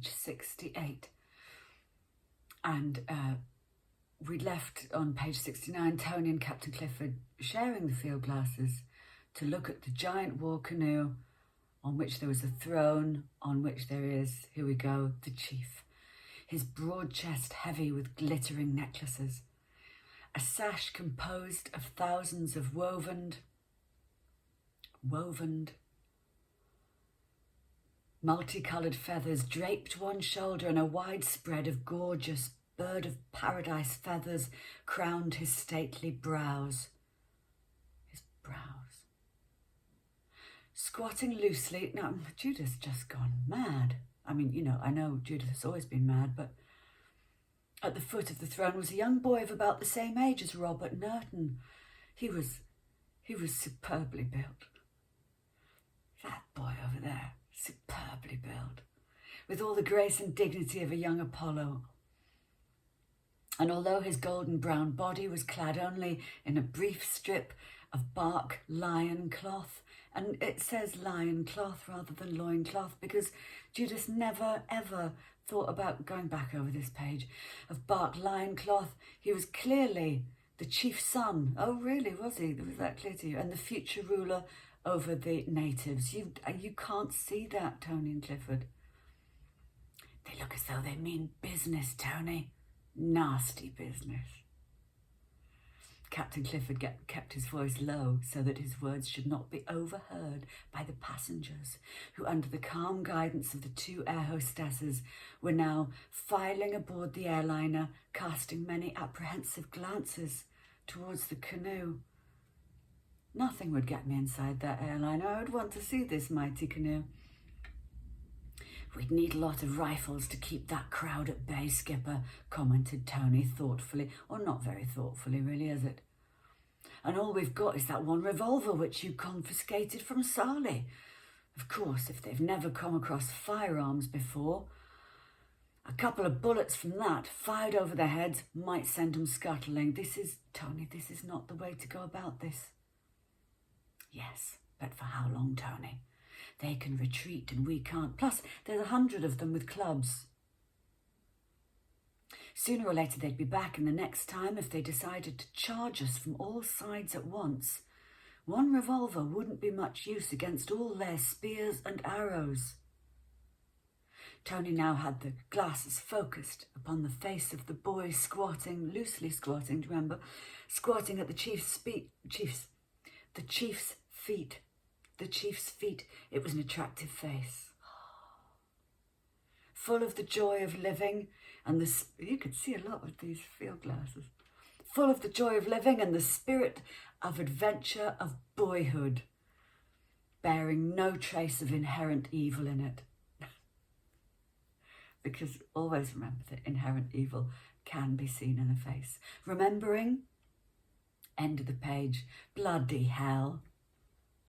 page 68. And we left on page 69, Tony and Captain Clifford sharing the field glasses to look at the giant war canoe on which there was a throne, on which there is, here we go, the chief. His broad chest heavy with glittering necklaces. A sash composed of thousands of woven, multicoloured feathers draped one shoulder, and a wide spread of gorgeous bird of paradise feathers crowned his stately brows. His brows. Squatting loosely, now Judith's just gone mad. I mean, you know, I know Judith has always been mad, but at the foot of the throne was a young boy of about the same age as Robert Nerton. He was superbly built. That boy over there, superbly built, with all the grace and dignity of a young Apollo. And although his golden brown body was clad only in a brief strip of bark lion cloth, and it says lion cloth rather than loin cloth because Judith never ever thought about going back over this page, of bark lion cloth, he was clearly the chief's son. Oh really, was he? Was that clear to you? And the future ruler over the natives. You can't see that, Tony and Clifford. They look as though they mean business, Tony. Nasty business. Captain Clifford kept his voice low so that his words should not be overheard by the passengers, who under the calm guidance of the two air hostesses were now filing aboard the airliner, casting many apprehensive glances towards the canoe. Nothing would get me inside that airliner. I would want to see this mighty canoe. We'd need a lot of rifles to keep that crowd at bay, Skipper, commented Tony thoughtfully, or not very thoughtfully really, is it? And all we've got is that one revolver which you confiscated from Sarley. Of course, if they've never come across firearms before, a couple of bullets from that, fired over their heads, might send them scuttling. Tony, this is not the way to go about this. Yes, but for how long, Tony? They can retreat and we can't. Plus, there's 100 of them with clubs. Sooner or later they'd be back, and the next time, if they decided to charge us from all sides at once, one revolver wouldn't be much use against all their spears and arrows. Tony now had the glasses focused upon the face of the boy squatting, loosely squatting, do you remember? Squatting at the chief's feet. The chief's feet. It was an attractive face, full of the joy of living, and you could see a lot with these field glasses. Full of the joy of living and the spirit of adventure of boyhood, bearing no trace of inherent evil in it. Because always remember that inherent evil can be seen in a face. Remembering, end of the page, bloody hell.